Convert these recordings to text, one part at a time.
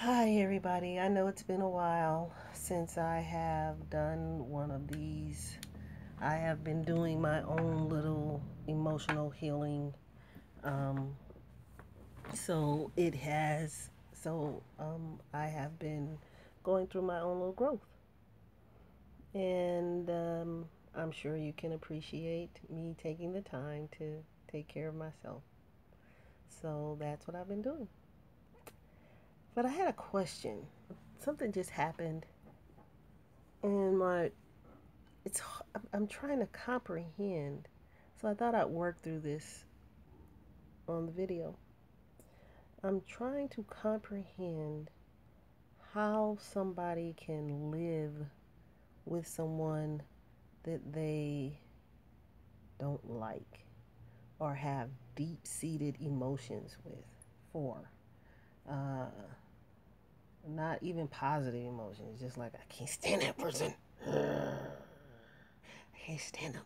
Hi, everybody. I know it's been a while since I have done one of these. I have been doing my own little emotional healing. Um, I have been going through my own little growth. And I'm sure you can appreciate me taking the time to take care of myself. So that's what I've been doing. But I had a question. Something just happened, and it's I'm trying to comprehend. So I thought I'd work through this on the video. I'm trying to comprehend how somebody can live with someone that they don't like or have deep-seated emotions with for. Uh, Not even positive emotions, just like I can't stand that person. I can't stand them.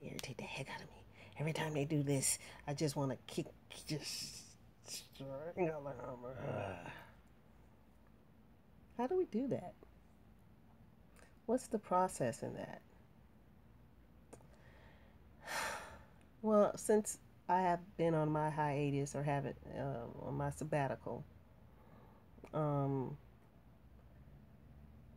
They irritate the heck out of me. Every time they do this, I just want to just strangle them. How do we do that? What's the process in that? Well, since I have been on my hiatus or have it on my sabbatical, um,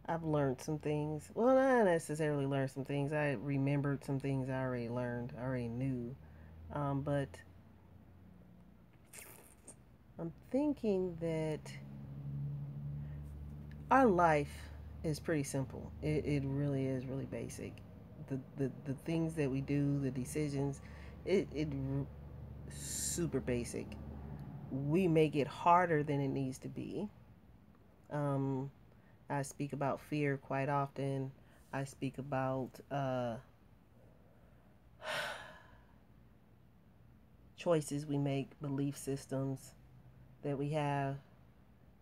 I've learned some things. Well, not necessarily learned some things. I remembered some things I already learned, I already knew. But I'm thinking that our life is pretty simple. It really is really basic. The things that we do, the decisions, it super basic. We make it harder than it needs to be. Um, I speak about fear quite often. I speak about choices we make, belief systems that we have,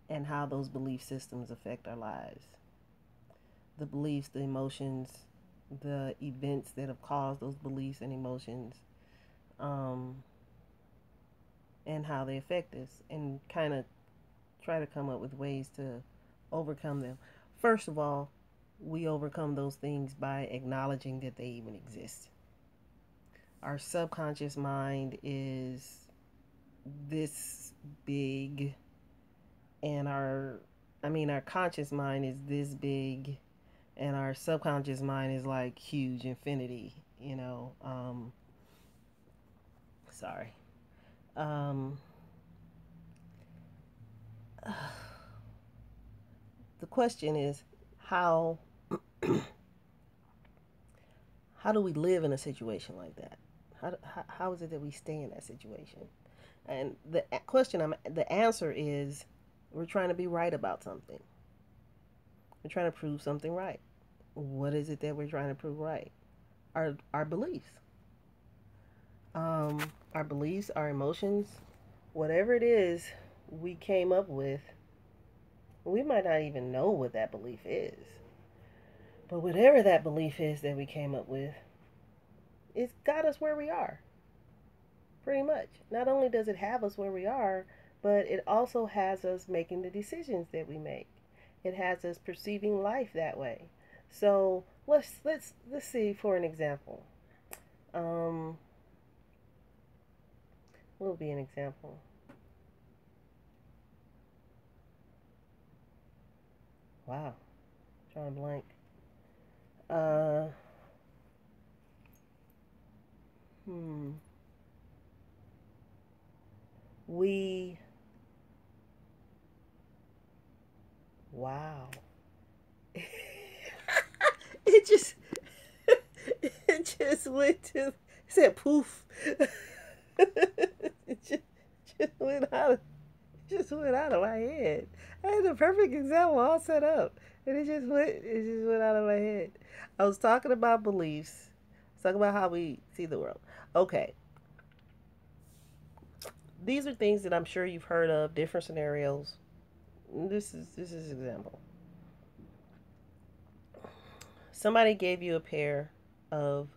and how those belief systems affect our lives. The beliefs, the emotions, the events that have caused those beliefs and emotions, um, and how they affect us, and kind of try to come up with ways to overcome them. First of all, we overcome those things by acknowledging that they even exist. Our subconscious mind is this big, and our conscious mind is this big, and our subconscious mind is like huge infinity, sorry. Um, the question is how how do we live in a situation like that? How is it that we stay in that situation? And the answer is we're trying to be right about something. We're trying to prove something right. What is it that we're trying to prove right? Our beliefs. Our beliefs, our emotions, whatever it is we came up with, we might not even know what that belief is. But whatever that belief is that we came up with, it's got us where we are. Pretty much. Not only does it have us where we are, but it also has us making the decisions that we make. It has us perceiving life that way. So let's see for an example. Um, what will be an example? Wow, drawing blank. Uh, hmm. We Wow. it just it just went to it said poof. it just went out of just went out of my head. I had the perfect example all set up, and it just went out of my head. I was talking about beliefs. I was talking about how we see the world. Okay, these are things that I'm sure you've heard of, different scenarios. This is an example. Somebody gave you a pair of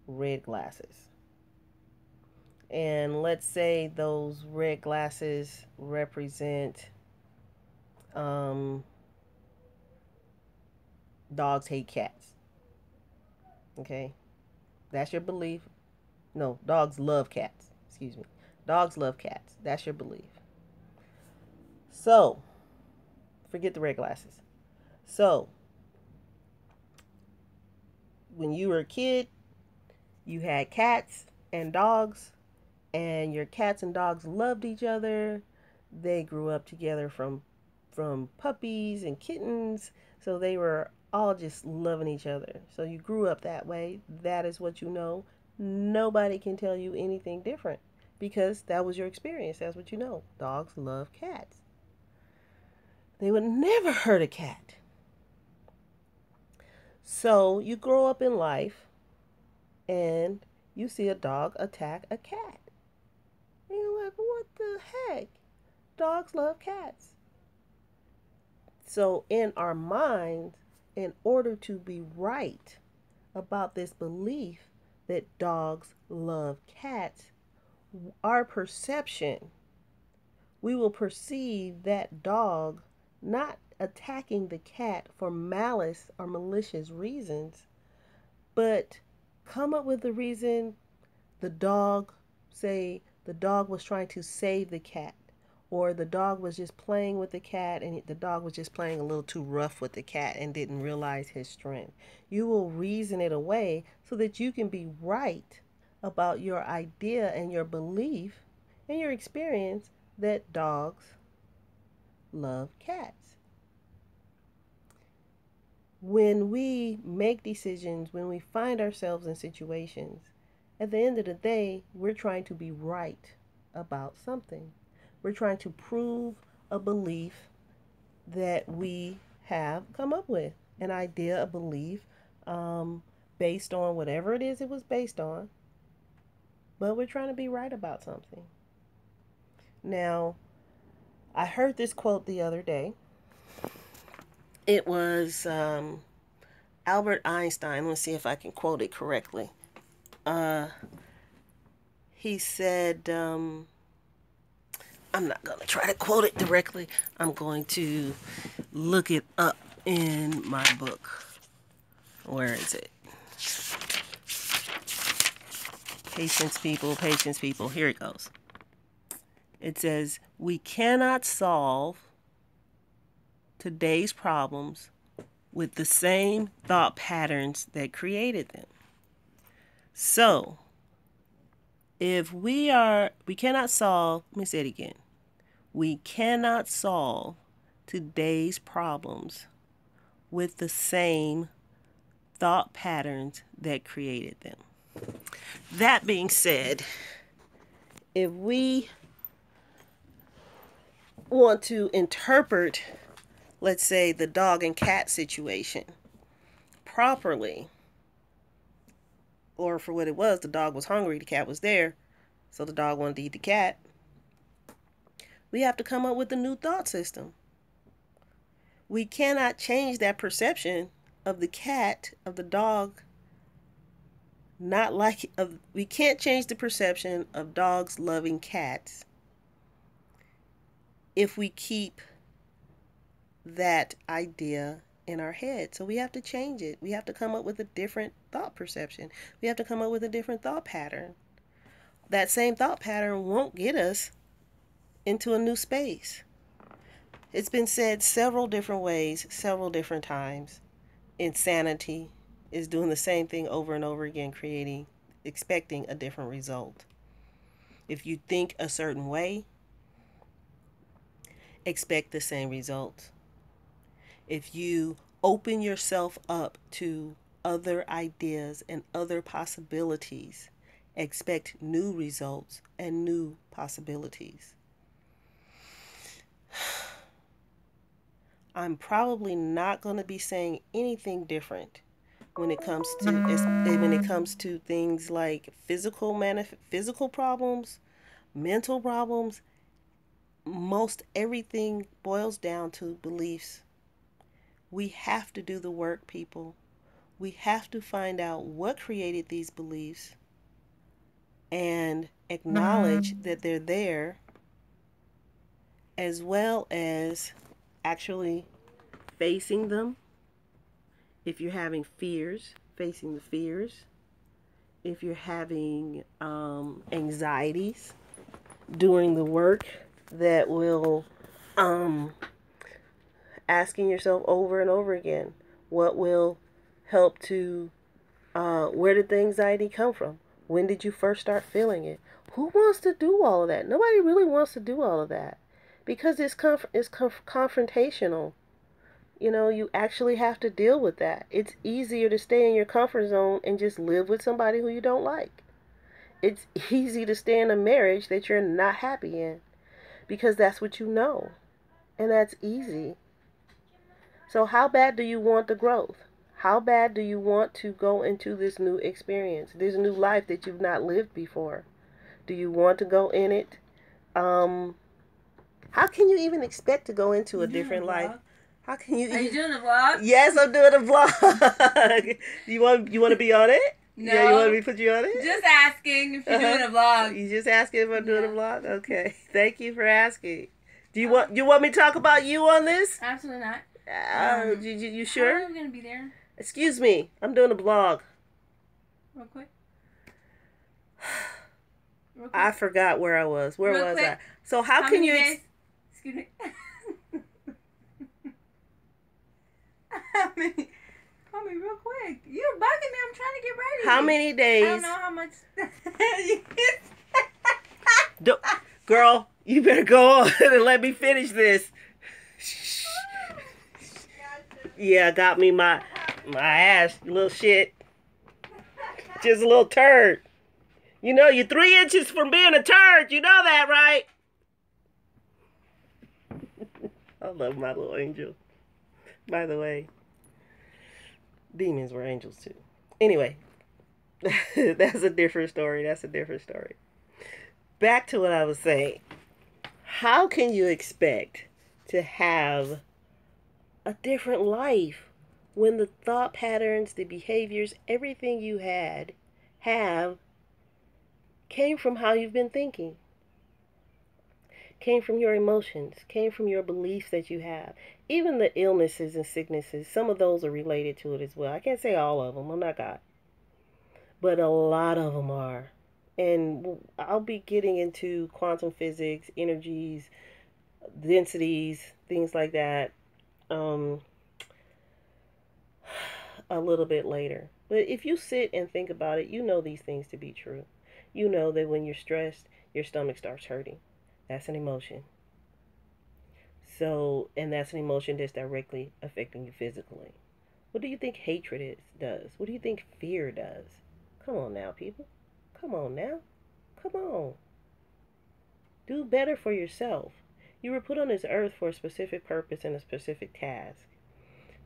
red glasses, and let's say those red glasses represent um, dogs hate cats. Okay, that's your belief. No, dogs love cats. Excuse me. Dogs love cats. That's your belief. So, forget the red glasses. So, when you were a kid, you had cats and dogs, and your cats and dogs loved each other. They grew up together from puppies and kittens, so they were all just loving each other. So you grew up that way. That is what you know. Nobody can tell you anything different because that was your experience. That's what you know. Dogs love cats. They would never hurt a cat. So you grow up in life and you see a dog attack a cat. And you're like, what the heck? Dogs love cats. So, in our minds, in order to be right about this belief that dogs love cats, our perception, we will perceive that dog not attacking the cat for malice or malicious reasons, but come up with the reason the dog, say the dog was trying to save the cat, or the dog was just playing with the cat and the dog was just playing a little too rough with the cat and didn't realize his strength. You will reason it away so that you can be right about your idea and your belief and your experience that dogs love cats. When we make decisions, when we find ourselves in situations, at the end of the day, we're trying to be right about something. We're trying to prove a belief that we have come up with, an idea, a belief, based on whatever it is it was based on. But we're trying to be right about something. Now, I heard this quote the other day. It was Albert Einstein. Let's see if I can quote it correctly. He said, I'm not going to try to quote it directly. I'm going to look it up in my book. Where is it? Patience, people, patience, people. Here it goes. It says, we cannot solve today's problems with the same thought patterns that created them. So, if we cannot solve, let me say it again. We cannot solve today's problems with the same thought patterns that created them. That being said, if we want to interpret, let's say, the dog and cat situation properly, or for what it was, the dog was hungry, the cat was there, so the dog wanted to eat the cat, we have to come up with a new thought system. We cannot change that perception of the cat, of the dog, we can't change the perception of dogs loving cats if we keep that idea in our head. So we have to change it. We have to come up with a different thought perception. We have to come up with a different thought pattern. That same thought pattern won't get us into a new space. It's been said several different ways, several different times. Insanity is doing the same thing over and over again, expecting a different result. If you think a certain way, expect the same result. If you open yourself up to other ideas and other possibilities, expect new results and new possibilities. I'm probably not going to be saying anything different when it comes to things like physical problems, mental problems. Most everything boils down to beliefs. We have to do the work, people. We have to find out what created these beliefs and acknowledge that they're there, as well as actually facing them. If you're having fears, facing the fears. If you're having anxieties, doing the work that will asking yourself over and over again, what will help to, where did the anxiety come from? When did you first start feeling it? Who wants to do all of that? Nobody really wants to do all of that because it's confrontational. You know, you actually have to deal with that. It's easier to stay in your comfort zone and just live with somebody who you don't like. It's easy to stay in a marriage that you're not happy in because that's what you know. And that's easy. So how bad do you want the growth? How bad do you want to go into this new experience, this new life that you've not lived before? Do you want to go in it? How can you even expect to go into a different life? How can you? Are you doing a vlog? Yes, I'm doing a vlog. you want to be on it? No. Yeah, you want me to put you on it? Just asking if you're doing a vlog. You just asking if I'm doing a vlog? Okay. Thank you for asking. Do you want me to talk about you on this? Absolutely not. You sure? How are we gonna be there? Excuse me. I'm doing a blog. Real quick. I forgot where I was. Where was I? So how can you? Excuse me. How many? Call me real quick. You're bugging me. I'm trying to get ready. How many days? I don't know how much. Girl, you better go on and let me finish this. Yeah, got me my ass, you little shit. Just a little turd. You know, you're 3 inches from being a turd. You know that, right? I love my little angel. By the way, demons were angels too. Anyway, that's a different story. Back to what I was saying. How can you expect to have a different life when the thought patterns, the behaviors, everything you have came from how you've been thinking? Came from your emotions, came from your beliefs that you have. Even the illnesses and sicknesses, some of those are related to it as well. I can't say all of them, I'm not God. But a lot of them are. And I'll be getting into quantum physics, energies, densities, things like that a little bit later. But if you sit and think about it, you know these things to be true. You know that when you're stressed, your stomach starts hurting. That's an emotion. So, and that's an emotion that's directly affecting you physically. What do you think hatred does? What do you think fear does? Come on now, people. Come on now. Come on. Do better for yourself. You were put on this earth for a specific purpose and a specific task.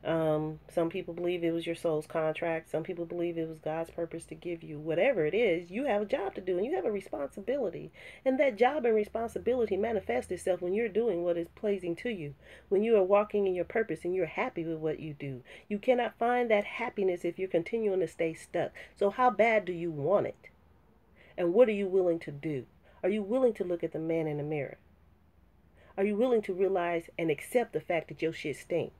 Some people believe it was your soul's contract. Some people believe it was God's purpose to give you. Whatever it is, you have a job to do and you have a responsibility. And that job and responsibility manifests itself when you're doing what is pleasing to you. When you are walking in your purpose and you're happy with what you do. You cannot find that happiness if you're continuing to stay stuck. So how bad do you want it? And what are you willing to do? Are you willing to look at the man in the mirror? Are you willing to realize and accept the fact that your shit stink?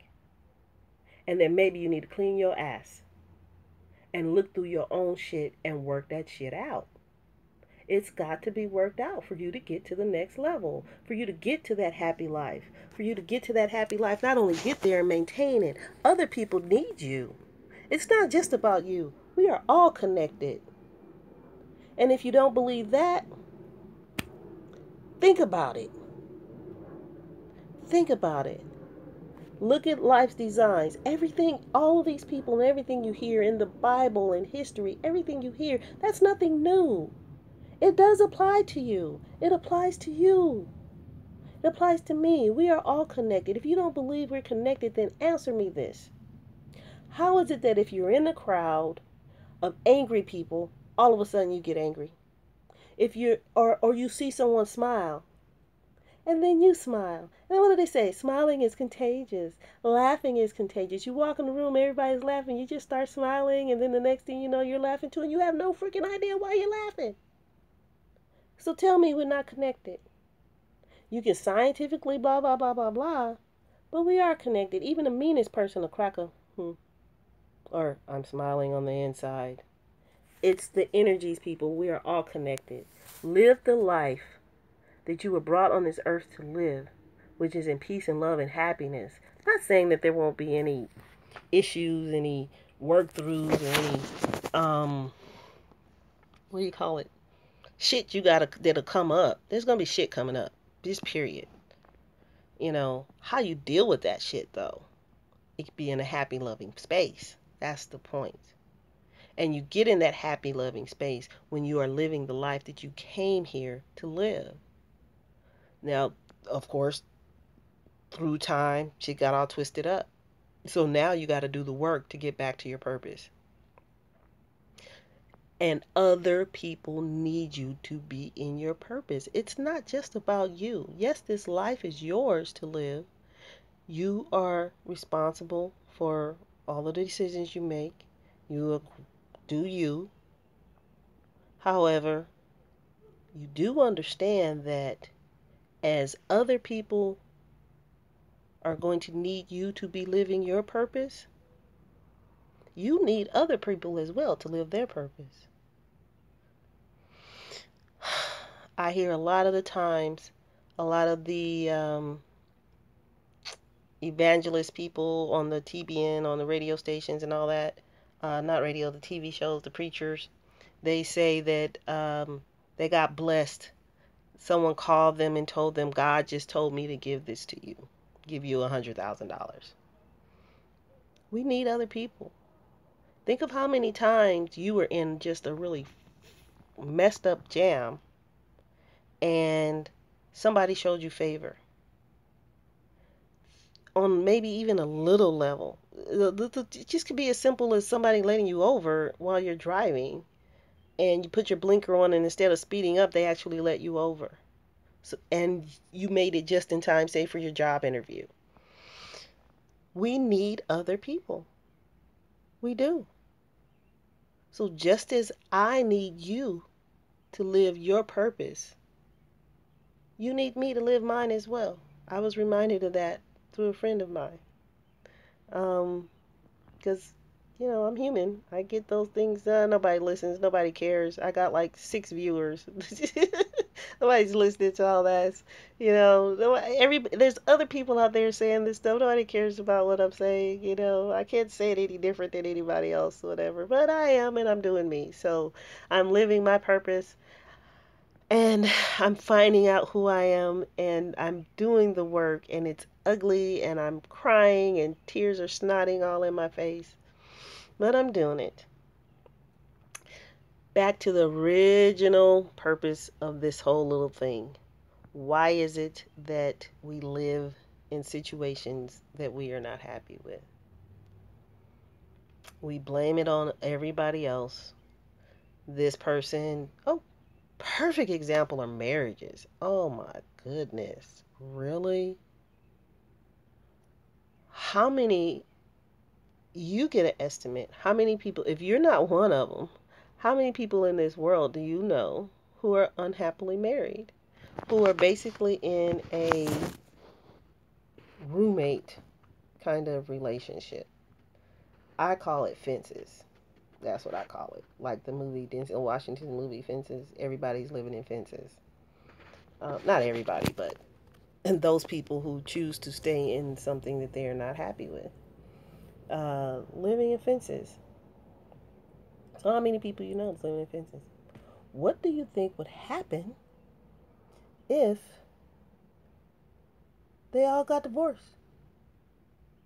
And then maybe you need to clean your ass and look through your own shit and work that shit out. It's got to be worked out for you to get to the next level, for you to get to that happy life, for you to get to that happy life, not only get there and maintain it, other people need you. It's not just about you. We are all connected. And if you don't believe that, think about it. Think about it. Look at life's designs. Everything, all of these people and everything you hear in the Bible and history, everything you hear, that's nothing new. It does apply to you. It applies to you. It applies to me. We are all connected. If you don't believe we're connected, then answer me this. How is it that if you're in a crowd of angry people, all of a sudden you get angry? If you're, or you see someone smile, and then you smile. And what do they say? Smiling is contagious. Laughing is contagious. You walk in the room, everybody's laughing. You just start smiling, and then the next thing you know, you're laughing too, and you have no freaking idea why you're laughing. So tell me we're not connected. You can scientifically blah, blah, blah, blah, blah, But we are connected. Even the meanest person will crack a or I'm smiling on the inside. It's the energies, people. We are all connected. Live the life that you were brought on this earth to live, which is in peace and love and happiness. I'm not saying that there won't be any issues, any work throughs, or any what do you call it? Shit you gotta that'll come up. There's gonna be shit coming up. Just period. How you deal with that shit though. It could be in a happy loving space. That's the point. And you get in that happy loving space when you are living the life that you came here to live. Now, of course, through time, shit got all twisted up. So now you got to do the work to get back to your purpose. And other people need you to be in your purpose. It's not just about you. Yes, this life is yours to live. You are responsible for all of the decisions you make. You do you. However, you do understand that as other people are going to need you to be living your purpose, you need other people as well to live their purpose. I hear a lot of the times, a lot of the evangelist people on the TBN, on the radio stations and all that, not radio, the TV shows, the preachers, they say that they got blessed. Someone called them and told them, God just told me to give this to you, give you $100,000. We need other people. Think of how many times you were in just a really messed up jam and somebody showed you favor on maybe even a little level. It just could be as simple as somebody letting you over while you're driving and you put your blinker on and instead of speeding up, they actually let you over. So, and you made it just in time, say for your job interview. We need other people. We do. So just as I need you to live your purpose, you need me to live mine as well. I was reminded of that through a friend of mine. Because, I'm human. I get those things done. Nobody listens. Nobody cares. I got like 6 viewers. Nobody's listening to all that. There's other people out there saying this stuff. Nobody cares about what I'm saying. I can't say it any different than anybody else, whatever. But I am, and I'm doing me. So I'm living my purpose. And I'm finding out who I am and I'm doing the work and it's ugly and I'm crying and tears are snotting all in my face. But I'm doing it. Back to the original purpose of this whole little thing. Why is it that we live in situations that we are not happy with? We blame it on everybody else. This person, oh, perfect example are marriages. Oh my goodness. Really? How many, you get an estimate, how many people, if you're not one of them, how many people in this world do you know who are unhappily married? Who are basically in a roommate kind of relationship? I call it fences. That's what I call it. Like the movie Denzel Washington movie Fences. Everybody's living in fences. Not everybody, but and those people who choose to stay in something that they are not happy with. Living in fences. So how many people you know is living in fences? What do you think would happen if they all got divorced?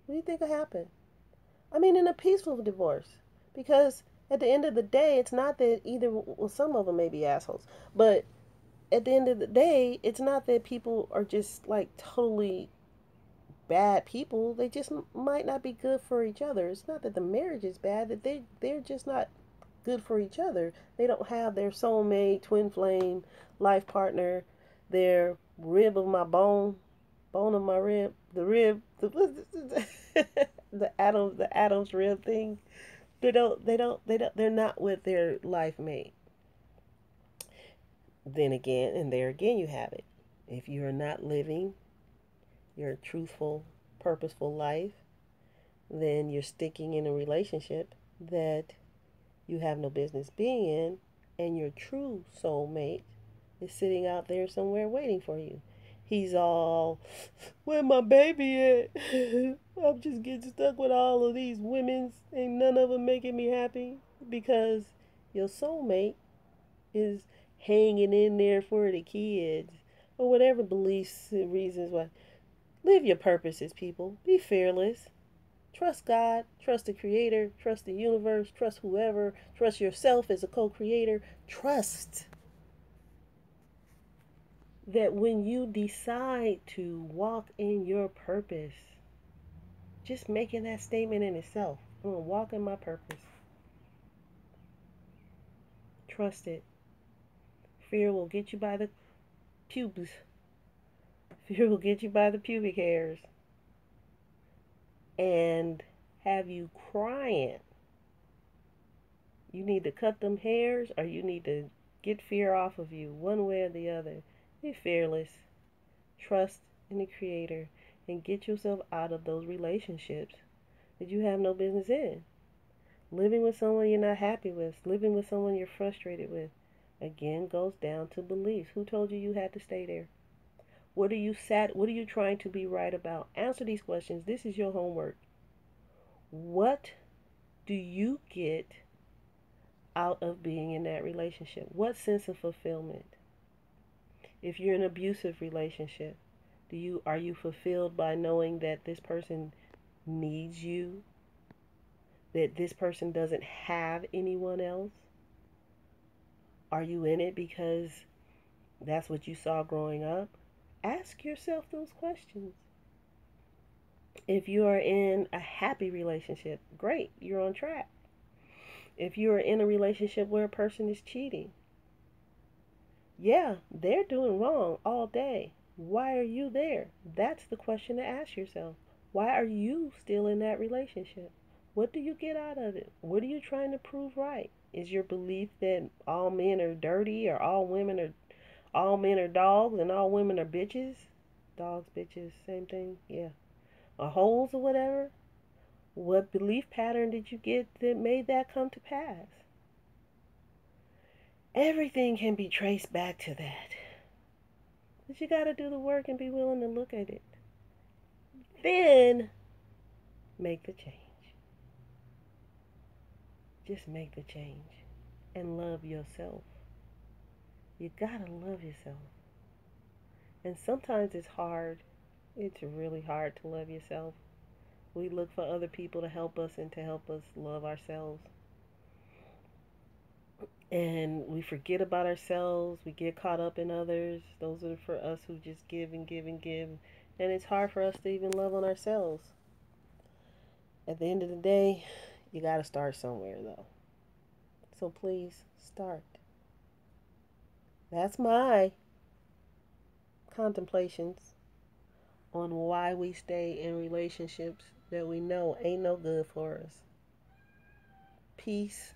What do you think would happen? I mean, in a peaceful divorce. Because at the end of the day, it's not that either, well, some of them may be assholes, but at the end of the day, it's not that people are just like totally bad people. They just might not be good for each other. It's not that the marriage is bad, that they're just not good for each other. They don't have their soulmate, twin flame, life partner, their rib of my bone, bone of my rib, the rib, the Adam's rib thing. They're not with their life mate. Then again, and there again you have it. If you are not living your truthful purposeful life, then you're sticking in a relationship that you have no business being in, and your true soulmate is sitting out there somewhere waiting for you. He's all, where my baby at? I'm just getting stuck with all of these women's, ain't none of them making me happy, because your soulmate is hanging in there for the kids, or whatever beliefs and reasons why. Live your purposes, people. Be fearless. Trust God, trust the Creator, trust the universe, trust whoever, trust yourself as a co creator. Trust that when you decide to walk in your purpose, just making that statement in itself, I'm going to walk in my purpose. Trust it. Fear will get you by the pubes. Fear will get you by the pubic hairs and have you crying. You need to cut them hairs, or you need to get fear off of you, one way or the other. Be fearless. Trust in the Creator and get yourself out of those relationships that you have no business in. Living with someone you're not happy with, living with someone you're frustrated with, again goes down to beliefs. Who told you you had to stay there? What are you trying to be right about? Answer these questions. This is your homework. What do you get out of being in that relationship? What sense of fulfillment? If you're in an abusive relationship, are you fulfilled by knowing that this person needs you? That this person doesn't have anyone else? Are you in it because that's what you saw growing up? Ask yourself those questions. If you are in a happy relationship, great, you're on track. If you are in a relationship where a person is cheating, yeah, they're doing wrong all day. Why are you there? That's the question to ask yourself. Why are you still in that relationship? What do you get out of it? What are you trying to prove right? Is your belief that all men are dirty, or all men are dogs and all women are bitches? Dogs, bitches, same thing. Yeah. Or holes or whatever? What belief pattern did you get that made that come to pass? Everything can be traced back to that. But you got to do the work and be willing to look at it. Then make the change. Just make the change and love yourself. You got to love yourself. And sometimes it's hard. It's really hard to love yourself. We look for other people to help us and to help us love ourselves. And we forget about ourselves. We get caught up in others. Those are for us who just give and give and give. And it's hard for us to even love on ourselves. At the end of the day, you got to start somewhere, though. So please start. That's my contemplations on why we stay in relationships that we know ain't no good for us. Peace,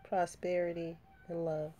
prosperity, and love.